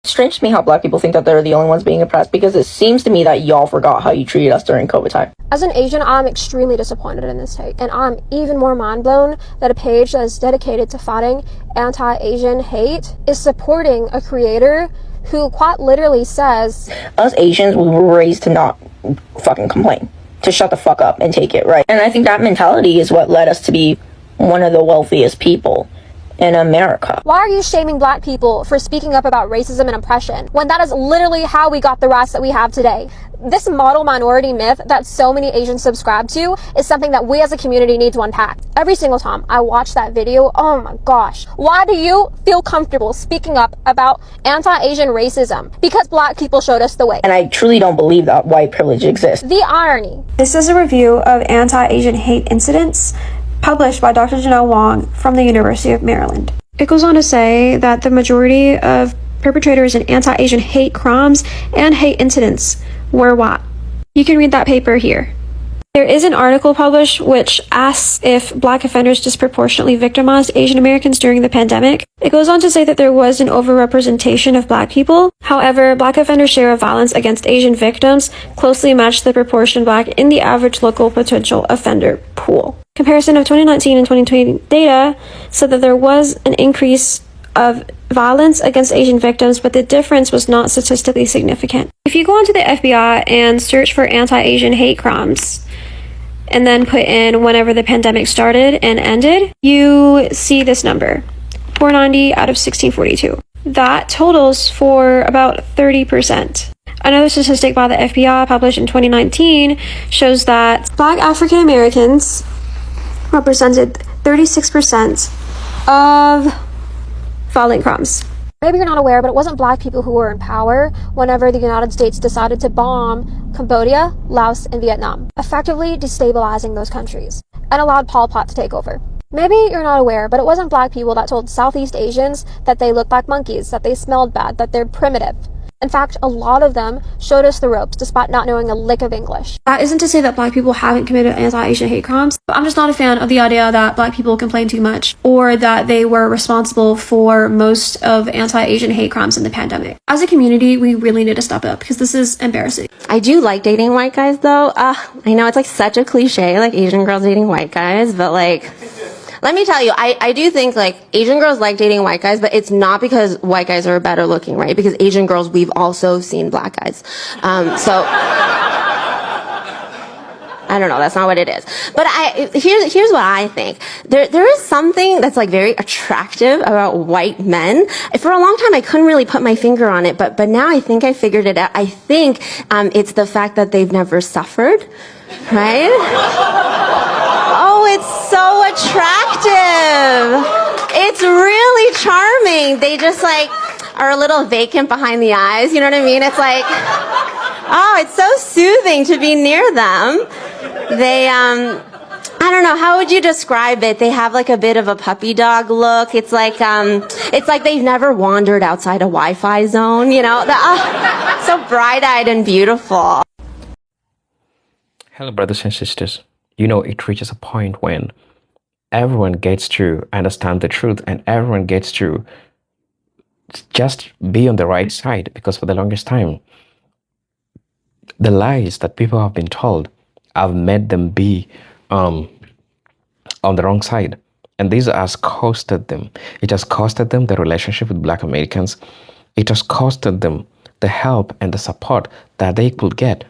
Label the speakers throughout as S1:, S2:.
S1: Strange to me how black people think that they're the only ones being oppressed, because it seems to me that y'all forgot how you treated us during COVID time.
S2: As an Asian, I'm extremely disappointed in this take, and I'm even more mind-blown that a page that is dedicated to fighting anti-Asian hate is supporting a creator who quite literally says,
S1: us Asians, we were raised to not fucking complain, to shut the fuck up and take it, right? And I think that mentality is what led us to be one of the wealthiest people in America.
S2: Why are you shaming black people for speaking up about racism and oppression when that is literally how we got the rights that we have today? This model minority myth that so many Asians subscribe to is something that we as a community need to unpack. Every single time I watch that video, oh my gosh, why do you feel comfortable speaking up about anti-Asian racism? Because black people showed us the way.
S1: And I truly don't believe that white privilege exists.
S2: The irony.
S3: This is a review of anti-Asian hate incidents published by Dr. Janelle Wong from the University of Maryland. It goes on to say that the majority of perpetrators in anti-Asian hate crimes and hate incidents were white. You can read that paper here. There is an article published which asks if black offenders disproportionately victimized Asian Americans during the pandemic. It goes on to say that there was an overrepresentation of black people. However, black offenders' share of violence against Asian victims closely matched the proportion black in the average local potential offender pool. Comparison of 2019 and 2020 data said that there was an increase of violence against Asian victims, but the difference was not statistically significant. If you go onto the FBI and search for anti-Asian hate crimes, and then put in whenever the pandemic started and ended, you see this number, 490 out of 1642. That totals for about 30%. Another statistic by the FBI published in 2019 shows that black African Americans represented 36% of violent crimes.
S2: Maybe you're not aware, but it wasn't black people who were in power whenever the United States decided to bomb Cambodia, Laos, and Vietnam, effectively destabilizing those countries, and allowed Pol Pot to take over. Maybe you're not aware, but it wasn't black people that told Southeast Asians that they looked like monkeys, that they smelled bad, that they're primitive. In fact, a lot of them showed us the ropes despite not knowing a lick of English.
S3: That isn't to say that black people haven't committed anti-Asian hate crimes, but I'm just not a fan of the idea that black people complain too much or that they were responsible for most of anti-Asian hate crimes in the pandemic. As a community, we really need to step up because this is embarrassing.
S4: I do like dating white guys though. I know it's like such a cliche, like Asian girls dating white guys, but like, let me tell you, I do think like Asian girls like dating white guys, but it's not because white guys are better looking, right? Because Asian girls, we've also seen black guys. So I don't know, that's not what it is. But here's what I think. There is something that's like very attractive about white men. For a long time I couldn't really put my finger on it, but now I think I figured it out. I think it's the fact that they've never suffered, right? Oh, it's so attractive. It's really charming. They just like are a little vacant behind the eyes, you know what I mean? It's like, oh, it's so soothing to be near them. They, I don't know, how would you describe it? They have like a bit of a puppy dog look. It's like they've never wandered outside a Wi-Fi zone, you know? So bright-eyed and beautiful.
S5: Hello, brothers and sisters. You know, it reaches a point when everyone gets to understand the truth and everyone gets to just be on the right side, because for the longest time, the lies that people have been told have made them be on the wrong side. And this has costed them. It has costed them the relationship with Black Americans. It has costed them the help and the support that they could get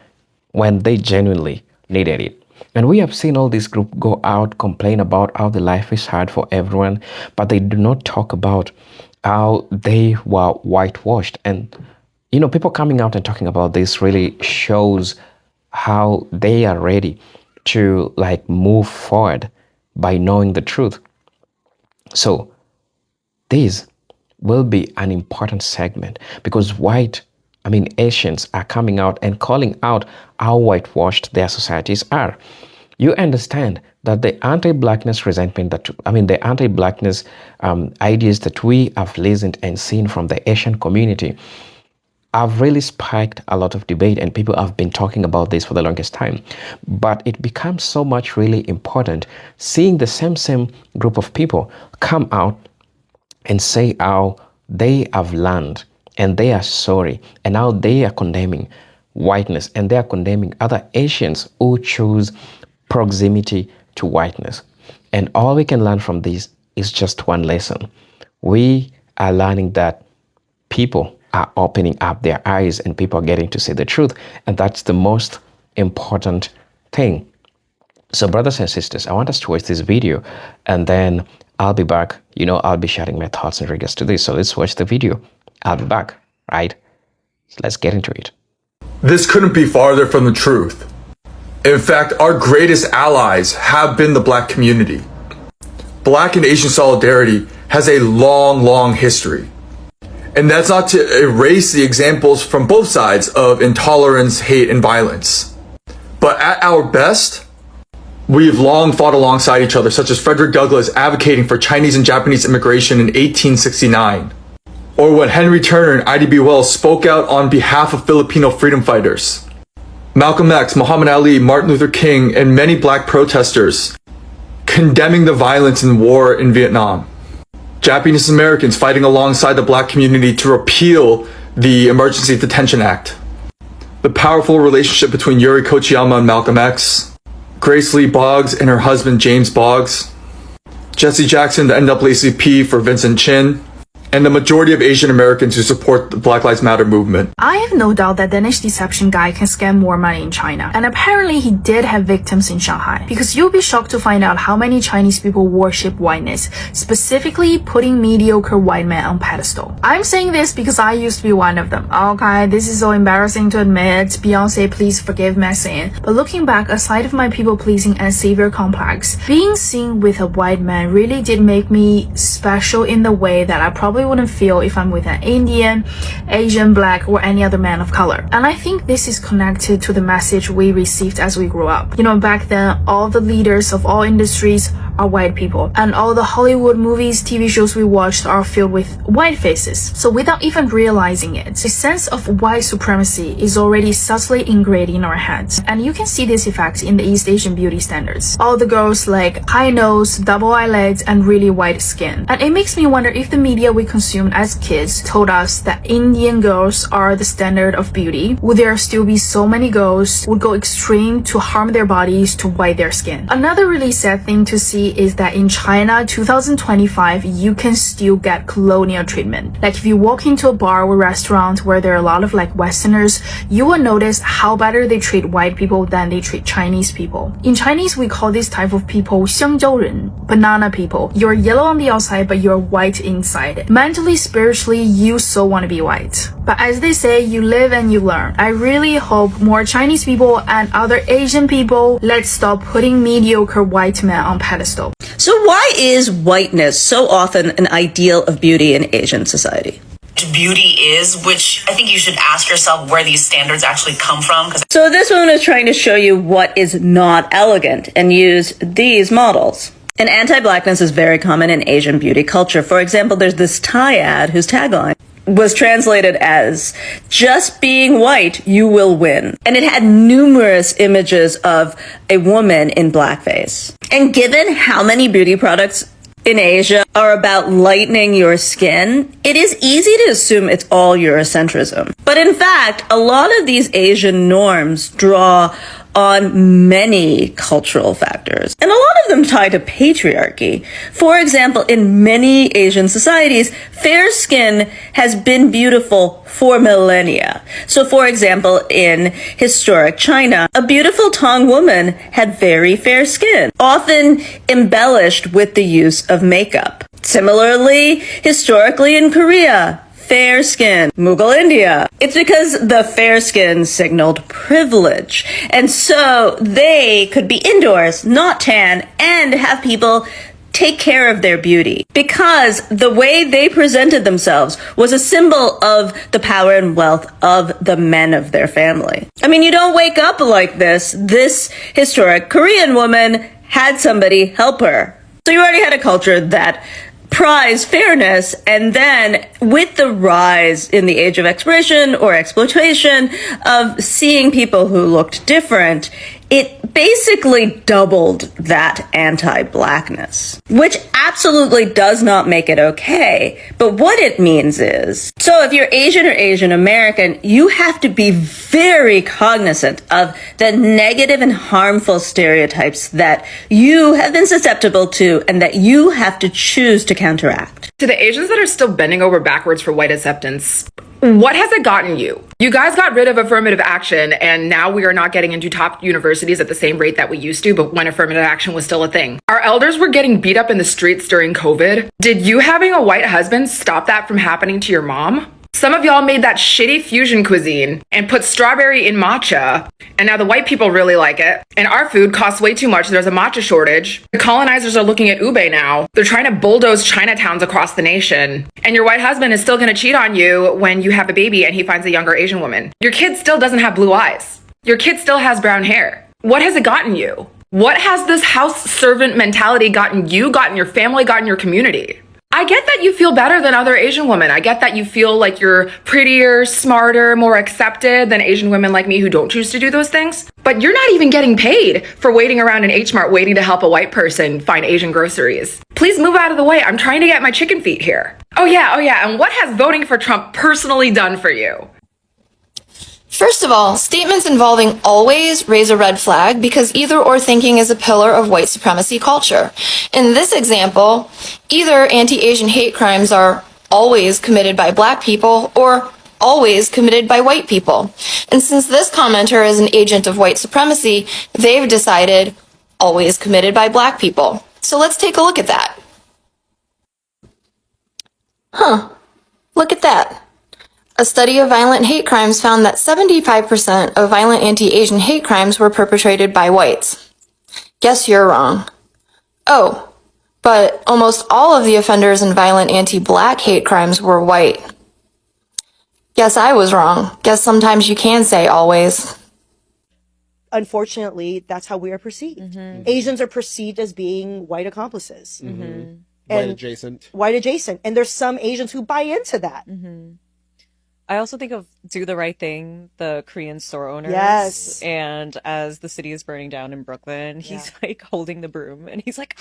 S5: when they genuinely needed it. And we have seen all these groups go out, complain about how the life is hard for everyone, but they do not talk about how they were whitewashed. And, you know, people coming out and talking about this really shows how they are ready to like move forward by knowing the truth. So this will be an important segment because Asians are coming out and calling out how whitewashed their societies are. You understand that the anti-Blackness resentment the anti-Blackness ideas that we have listened and seen from the Asian community have really spiked a lot of debate, and people have been talking about this for the longest time. But it becomes so much really important seeing the same group of people come out and say how they have learned and they are sorry. And now they are condemning whiteness, and they are condemning other Asians who choose proximity to whiteness. And all we can learn from this is just one lesson. We are learning that people are opening up their eyes and people are getting to see the truth. And that's the most important thing. So brothers and sisters, I want us to watch this video and then I'll be back. I'll be sharing my thoughts in regards to this. So let's watch the video. I'll be back, right? So let's get into it.
S6: This couldn't be farther from the truth. In fact, our greatest allies have been the Black community. Black and Asian solidarity has a long, long history. And that's not to erase the examples from both sides of intolerance, hate, and violence. But at our best, we've long fought alongside each other, such as Frederick Douglass advocating for Chinese and Japanese immigration in 1869. Or when Henry Turner and I.D.B. Wells spoke out on behalf of Filipino freedom fighters. Malcolm X, Muhammad Ali, Martin Luther King, and many Black protesters condemning the violence and war in Vietnam. Japanese Americans fighting alongside the Black community to repeal the Emergency Detention Act. The powerful relationship between Yuri Kochiyama and Malcolm X. Grace Lee Boggs and her husband James Boggs. Jesse Jackson, the NAACP for Vincent Chin. And the majority of Asian Americans who support the Black Lives Matter movement.
S7: I have no doubt that Danish deception guy can scam more money in China. And apparently he did have victims in Shanghai. Because you'll be shocked to find out how many Chinese people worship whiteness, specifically putting mediocre white men on pedestal. I'm saying this because I used to be one of them. Okay, this is so embarrassing to admit. Beyonce, please forgive my sin. But looking back, aside of my people-pleasing and savior complex, being seen with a white man really did make me special in the way that I probably wouldn't feel if I'm with an Indian, Asian, Black, or any other man of color. And I think this is connected to the message we received as we grew up. Back then, all the leaders of all industries are white people, and all the Hollywood movies, TV shows we watched are filled with white faces. So without even realizing it, the sense of white supremacy is already subtly ingrained in our heads. And you can see this effect in the East Asian beauty standards. All the girls like high nose, double eyelids, and really white skin. And it makes me wonder if the media we consumed as kids told us that Indian girls are the standard of beauty, would there still be so many girls who would go extreme to harm their bodies to white their skin? Another really sad thing to see is that in China 2025 you can still get colonial treatment. Like if you walk into a bar or restaurant where there are a lot of like Westerners, you will notice how better they treat white people than they treat Chinese people. In Chinese we call this type of people 香蕉人, banana people. You're yellow on the outside but you're white inside. Mentally, spiritually, you so want to be white. But as they say, you live and you learn. I really hope more Chinese people and other Asian people, let's stop putting mediocre white men on pedestal.
S8: So why is whiteness so often an ideal of beauty in Asian society?
S9: Beauty is, which I think you should ask yourself where these standards actually come from.
S8: So this one is trying to show you what is not elegant and use these models. And anti-Blackness is very common in Asian beauty culture. For example, there's this Thai ad whose tagline was translated as, "Just being white, you will win." And it had numerous images of a woman in blackface. And given how many beauty products in Asia are about lightening your skin, it is easy to assume it's all Eurocentrism. But in fact, a lot of these Asian norms draw on many cultural factors, and a lot of them tie to patriarchy. For example, in many Asian societies, fair skin has been beautiful for millennia. So for example, in historic China, a beautiful Tang woman had very fair skin, often embellished with the use of makeup. Similarly, historically in Korea, fair skin, Mughal India. It's because the fair skin signaled privilege. And so they could be indoors, not tan, and have people take care of their beauty. Because the way they presented themselves was a symbol of the power and wealth of the men of their family. I mean, you don't wake up like this. This historic Korean woman had somebody help her. So you already had a culture that prize fairness, and then with the rise in the age of exploration or exploitation of seeing people who looked different, it basically doubled that anti-Blackness, which absolutely does not make it okay. But what it means is, so if you're Asian or Asian American, you have to be very cognizant of the negative and harmful stereotypes that you have been susceptible to and that you have to choose to counteract.
S10: To the Asians that are still bending over backwards for white acceptance, what has it gotten you? You guys got rid of affirmative action, and now we are not getting into top universities at the same rate that we used to, but when affirmative action was still a thing. Our elders were getting beat up in the streets during COVID. Did you having a white husband stop that from happening to your mom? Some of y'all made that shitty fusion cuisine and put strawberry in matcha, and now the white people really like it. And our food costs way too much. There's a matcha shortage. The colonizers are looking at ube now. They're trying to bulldoze Chinatowns across the nation. And your white husband is still gonna cheat on you when you have a baby and he finds a younger Asian woman. Your kid still doesn't have blue eyes. Your kid still has brown hair. What has it gotten you? What has this house servant mentality gotten you, gotten your family, gotten your community? I get that you feel better than other Asian women. I get that you feel like you're prettier, smarter, more accepted than Asian women like me who don't choose to do those things. But you're not even getting paid for waiting around in H Mart waiting to help a white person find Asian groceries. Please move out of the way. I'm trying to get my chicken feet here. Oh yeah. And what has voting for Trump personally done for you?
S11: First of all, statements involving always raise a red flag because either or thinking is a pillar of white supremacy culture. In this example, either anti-Asian hate crimes are always committed by black people or always committed by white people. And since this commenter is an agent of white supremacy, they've decided always committed by black people. So let's take a look at that. Look at that. A study of violent hate crimes found that 75% of violent anti-Asian hate crimes were perpetrated by whites. Guess you're wrong. Oh, but almost all of the offenders in violent anti-black hate crimes were white. Guess I was wrong. Guess sometimes you can say always.
S12: Unfortunately, that's how we are perceived. Asians are perceived as being white accomplices. And
S13: white adjacent.
S12: White adjacent. And there's some Asians who buy into that.
S14: I also think of Do the Right Thing, the Korean store owners.
S12: Yes.
S14: And as the city is burning down in Brooklyn, he's like holding the broom and he's like,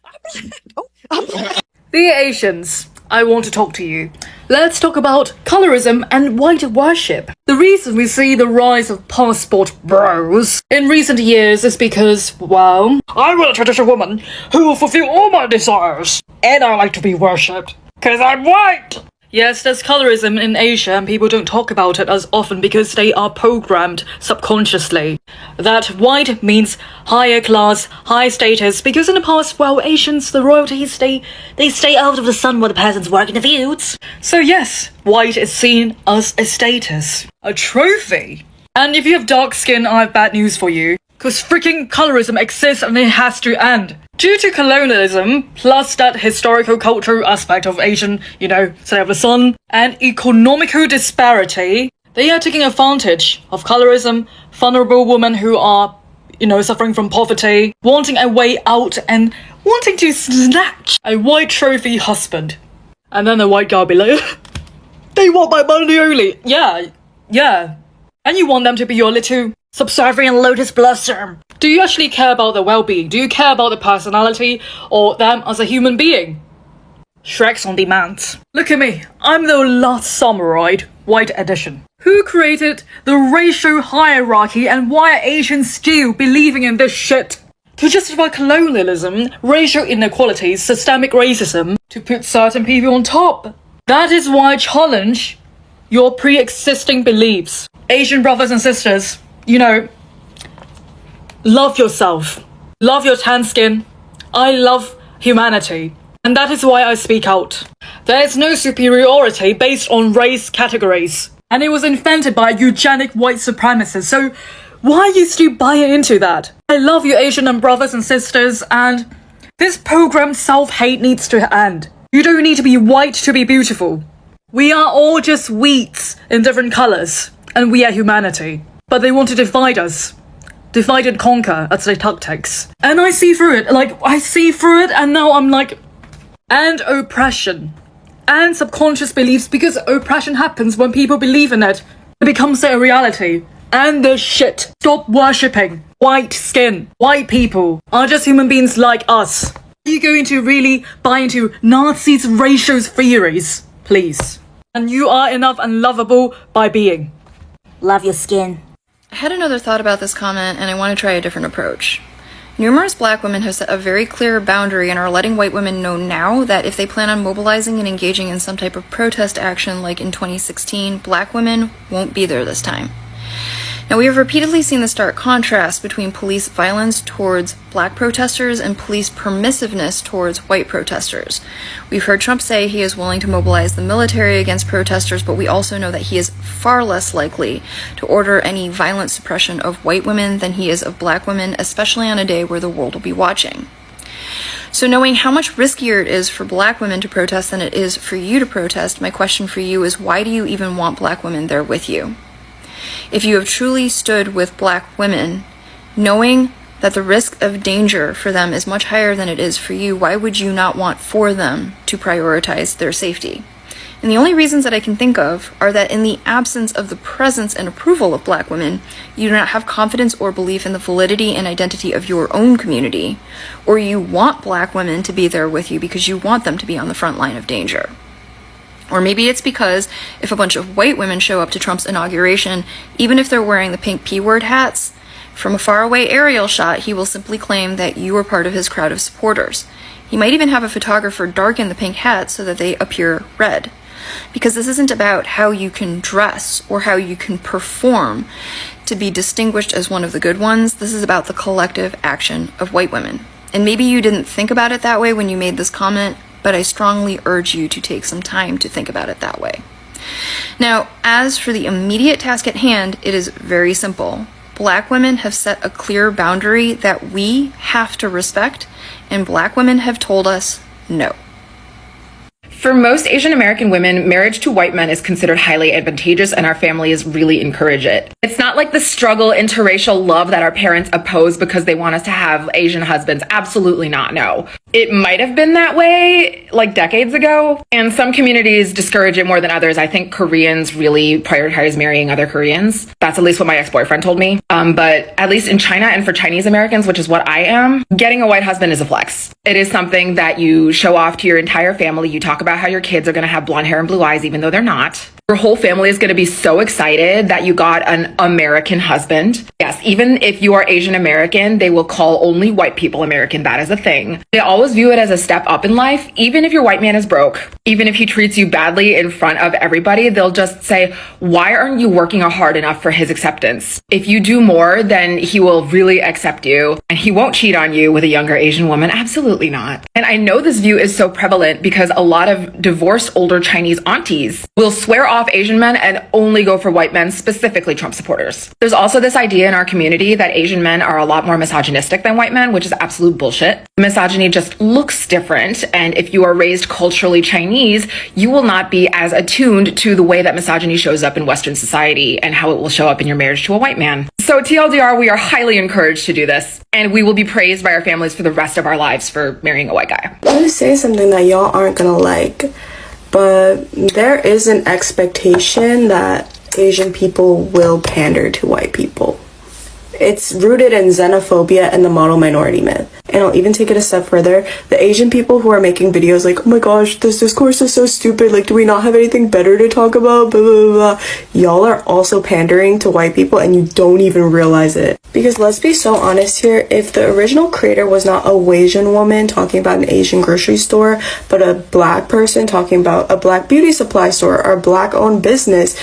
S14: I'm black. Oh, I'm black.
S7: Dear Asians, I want to talk to you. Let's talk about colorism and white worship. The reason we see the rise of passport bros in recent years is because, well, I'm a traditional woman who will fulfill all my desires. And I like to be worshipped. 'Cause I'm white! Yes, there's colorism in Asia and people don't talk about it as often because they are programmed subconsciously. That white means higher class, high status, because in the past, well, Asians, the royalties, they stay out of the sun while the peasants work in the fields. So yes, white is seen as a status. A trophy. And if you have dark skin, I have bad news for you. Because freaking colorism exists and it has to end. Due to colonialism, plus that historical cultural aspect of Asian, stay of the sun, and economical disparity, they are taking advantage of colorism, vulnerable women who are, suffering from poverty, wanting a way out and wanting to snatch a white trophy husband. And then the white guy will be like, they want my money only. Yeah. And you want them to be your little subservient lotus blossom. Do you actually care about their well-being? Do you care about their personality or them as a human being? Shrek's on demand. Look at me. I'm the last samurai, white edition. Who created the racial hierarchy and why are Asians still believing in this shit? To justify colonialism, racial inequalities, systemic racism, to put certain people on top. That is why I challenge your pre-existing beliefs. Asian brothers and sisters, love yourself. Love your tan skin. I love humanity. And that is why I speak out. There is no superiority based on race categories. And it was invented by eugenic white supremacists. So why are you still buying into that? I love you Asian and brothers and sisters, and this programmed self-hate needs to end. You don't need to be white to be beautiful. We are all just wheats in different colours. And we are humanity. But they want to divide us. Divide and conquer, that's their tactics. And I see through it, and now I'm like, and oppression. And subconscious beliefs, because oppression happens when people believe in it. It becomes their reality.
S13: and the shit. Stop worshipping white skin. White people are just human beings like us. Are you going to really buy into Nazis' racial theories? Please. And you are enough and lovable by being.
S15: Love your skin.
S11: I had another thought about this comment, and I want to try a different approach. Numerous black women have set a very clear boundary and are letting white women know now that if they plan on mobilizing and engaging in some type of protest action like in 2016, black women won't be there this time. Now, we have repeatedly seen the stark contrast between police violence towards black protesters and police permissiveness towards white protesters. We've heard Trump say he is willing to mobilize the military against protesters, but we also know that he is far less likely to order any violent suppression of white women than he is of black women, especially on a day where the world will be watching. So knowing how much riskier it is for black women to protest than it is for you to protest, my question for you is, why do you even want black women there with you? If you have truly stood with black women, knowing that the risk of danger for them is much higher than it is for you, why would you not want for them to prioritize their safety? And the only reasons that I can think of are that in the absence of the presence and approval of black women, you do not have confidence or belief in the validity and identity of your own community, or you want black women to be there with you because you want them to be on the front line of danger. Or maybe it's because if a bunch of white women show up to Trump's inauguration, even if they're wearing the pink P-word hats, from a faraway aerial shot, he will simply claim that you are part of his crowd of supporters. He might even have a photographer darken the pink hats so that they appear red. Because this isn't about how you can dress or how you can perform to be distinguished as one of the good ones. This is about the collective action of white women. And maybe you didn't think about it that way when you made this comment, but I strongly urge you to take some time to think about it that way. Now, as for the immediate task at hand, it is very simple. Black women have set a clear boundary that we have to respect, and black women have told us no.
S10: For most Asian American women, marriage to white men is considered highly advantageous, and our families really encourage it. It's not like the struggle interracial love that our parents oppose because they want us to have Asian husbands. Absolutely not, no. It might have been that way like decades ago, and some communities discourage it more than others. I think Koreans really prioritize marrying other Koreans. That's at least what my ex-boyfriend told me. But at least in China and for Chinese Americans, which is what I am, getting a white husband is a flex. It is something that you show off to your entire family. You talk about how your kids are going to have blonde hair and blue eyes, even though they're not. Your whole family is going to be so excited that you got an American husband. Yes, even if you are Asian American, they will call only white people American. That is a thing. They always view it as a step up in life. Even if your white man is broke, even if he treats you badly in front of everybody, they'll just say, why aren't you working hard enough for his acceptance? If you do more, then he will really accept you, and he won't cheat on you with a younger Asian woman. Absolutely not. And I know this view is so prevalent because a lot of divorced older Chinese aunties will swear off Asian men and only go for white men, specifically Trump supporters. There's also this idea in our community that Asian men are a lot more misogynistic than white men, which is absolute bullshit. Misogyny just looks different, and if you are raised culturally Chinese, you will not be as attuned to the way that misogyny shows up in Western society and how it will show up in your marriage to a white man. So TLDR, we are highly encouraged to do this, and we will be praised by our families for the rest of our lives for marrying a white guy.
S16: I'm gonna say something that y'all aren't gonna like, but there is an expectation that Asian people will pander to white people. It's rooted in xenophobia and the model minority myth. And I'll even take it a step further. The Asian people who are making videos like, oh my gosh, this discourse is so stupid, like, do we not have anything better to talk about, blah, blah, blah. Y'all are also pandering to white people and you don't even realize it. Because let's be so honest here, if the original creator was not a Asian woman talking about an Asian grocery store, but a black person talking about a black beauty supply store or a black owned business,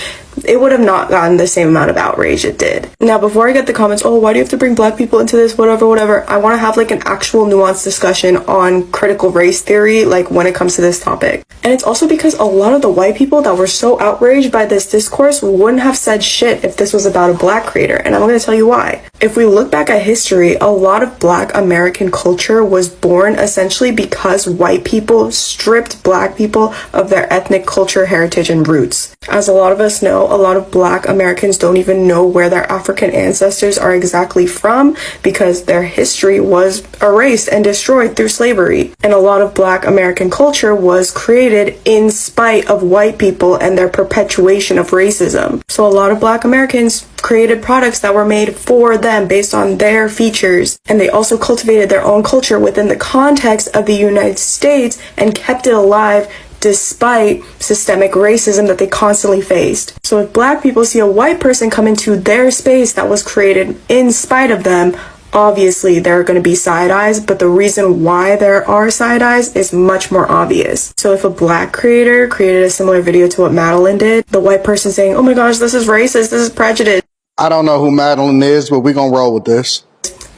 S16: it would have not gotten the same amount of outrage it did. Now, before I get the comments, oh, why do you have to bring black people into this, whatever, I want to have like an actual nuanced discussion on critical race theory, like when it comes to this topic. And it's also because a lot of the white people that were so outraged by this discourse wouldn't have said shit if this was about a black creator, and I'm going to tell you why. If we look back at history, a lot of black American culture was born essentially because white people stripped black people of their ethnic culture, heritage, and roots. As a lot of us know, a lot of black Americans don't even know where their African ancestors are exactly from because their history was erased and destroyed through slavery. And a lot of black American culture was created in spite of white people and their perpetuation of racism. So a lot of black Americans created products that were made for them based on their features. And they also cultivated their own culture within the context of the United States and kept it alive despite systemic racism that they constantly faced. So if black people see a white person come into their space that was created in spite of them, obviously there are going to be side eyes, but the reason why there are side eyes is much more obvious. So if a black creator created a similar video to what Madeline did, the white person saying, oh my gosh, this is racist, this is prejudice,
S17: I don't know who Madeline is, but we're going to roll with this,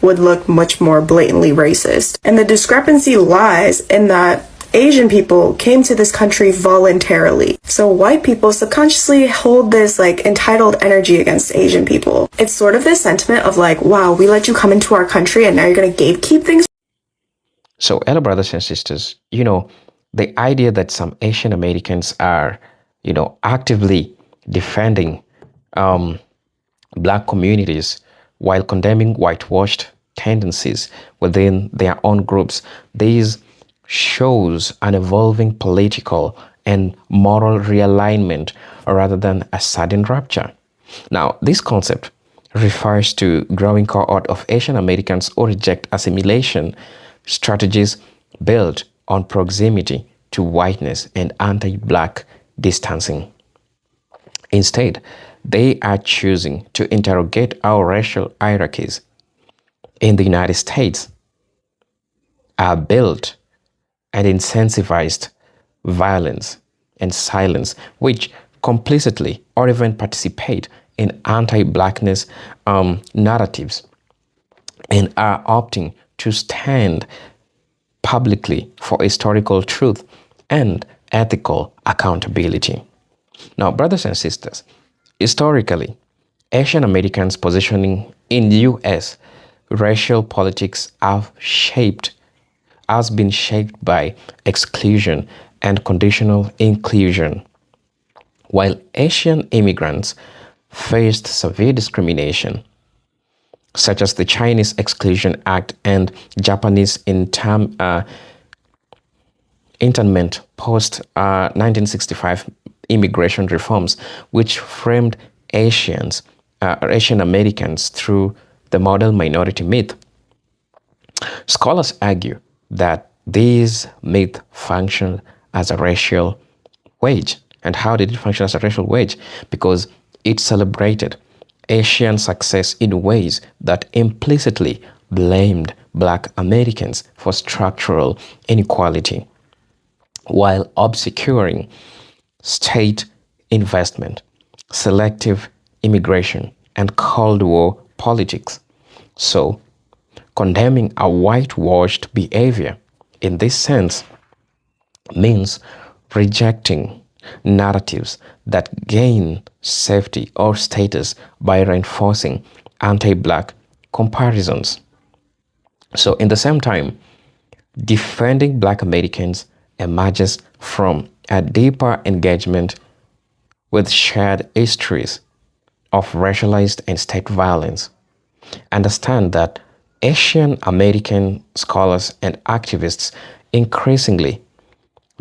S16: would look much more blatantly racist. And the discrepancy lies in that Asian people came to this country voluntarily. So white people subconsciously hold this like entitled energy against Asian people. It's sort of this sentiment of like, wow, we let you come into our country and now you're going to gatekeep things.
S5: So, elder brothers and sisters, the idea that some Asian Americans are, actively defending black communities while condemning whitewashed tendencies within their own groups, these shows an evolving political and moral realignment rather than a sudden rupture. Now, this concept refers to growing cohort of Asian Americans who reject assimilation strategies built on proximity to whiteness and anti-black distancing. Instead, they are choosing to interrogate our racial hierarchies in the United States are built and incentivized violence and silence, which complicitly or even participate in anti-Blackness narratives and are opting to stand publicly for historical truth and ethical accountability. Now, brothers and sisters, historically, Asian Americans' positioning in the US racial politics has been shaped by exclusion and conditional inclusion. While Asian immigrants faced severe discrimination, such as the Chinese Exclusion Act and Japanese internment post-1965 immigration reforms, which framed Asian Americans through the model minority myth. Scholars argue that these myths functioned as a racial wage. And how did it function as a racial wage? Because it celebrated Asian success in ways that implicitly blamed Black Americans for structural inequality, while obscuring state investment, selective immigration, and Cold War politics. So, condemning a whitewashed behavior in this sense means rejecting narratives that gain safety or status by reinforcing anti-Black comparisons. So, in the same time, defending Black Americans emerges from a deeper engagement with shared histories of racialized and state violence. Understand that Asian American scholars and activists increasingly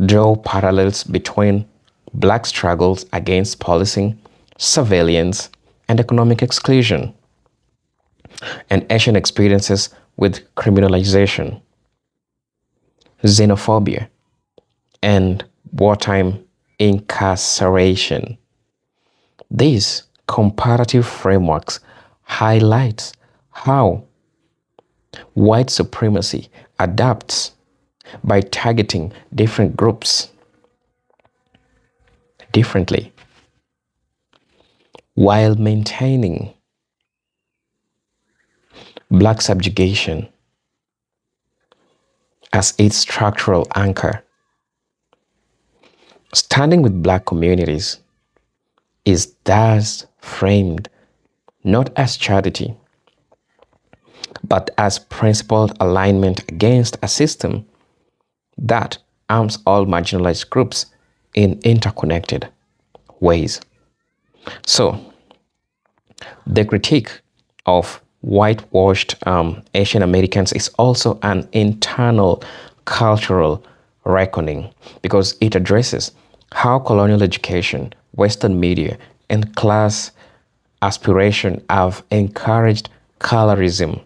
S5: draw parallels between Black struggles against policing, surveillance, and economic exclusion, and Asian experiences with criminalization, xenophobia, and wartime incarceration. These comparative frameworks highlight how white supremacy adapts by targeting different groups differently while maintaining Black subjugation as its structural anchor. Standing with Black communities is thus framed not as charity, but as principled alignment against a system that arms all marginalized groups in interconnected ways. So, the critique of whitewashed Asian Americans is also an internal cultural reckoning, because it addresses how colonial education, Western media, and class aspiration have encouraged colorism,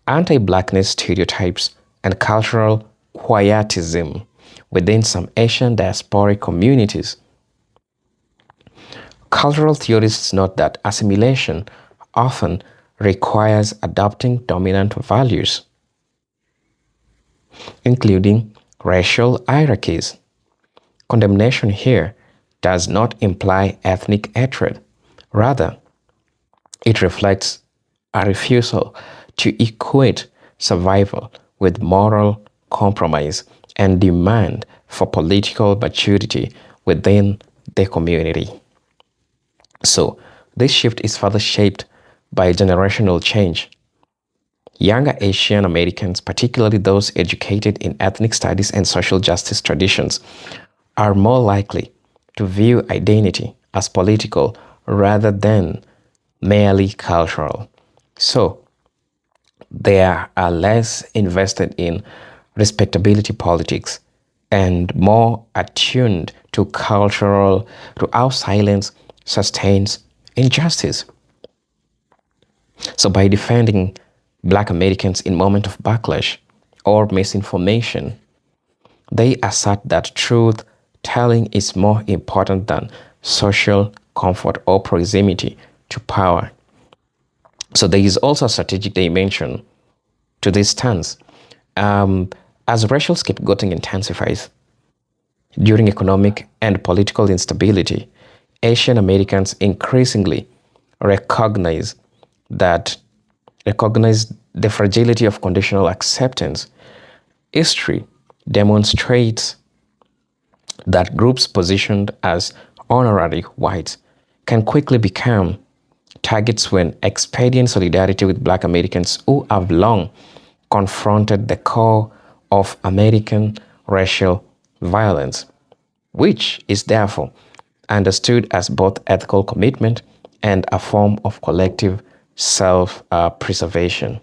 S5: anti-Blackness stereotypes, and cultural quietism within some Asian diasporic communities. Cultural theorists note that assimilation often requires adopting dominant values, including racial hierarchies. Condemnation here does not imply ethnic hatred. Rather, it reflects a refusal to equate survival with moral compromise and demand for political maturity within the community. So, this shift is further shaped by generational change. Younger Asian Americans, particularly those educated in ethnic studies and social justice traditions, are more likely to view identity as political rather than merely cultural. So, they are less invested in respectability politics and more attuned to how silence sustains injustice. So by defending Black Americans in moment of backlash or misinformation, they assert that truth telling is more important than social comfort or proximity to power. So there is also a strategic dimension to this stance. As racial scapegoating intensifies during economic and political instability, Asian Americans increasingly recognize the fragility of conditional acceptance. History demonstrates that groups positioned as honorary whites can quickly become targets when expedient solidarity with Black Americans who have long confronted the core of American racial violence, which is therefore understood as both ethical commitment and a form of collective self-preservation.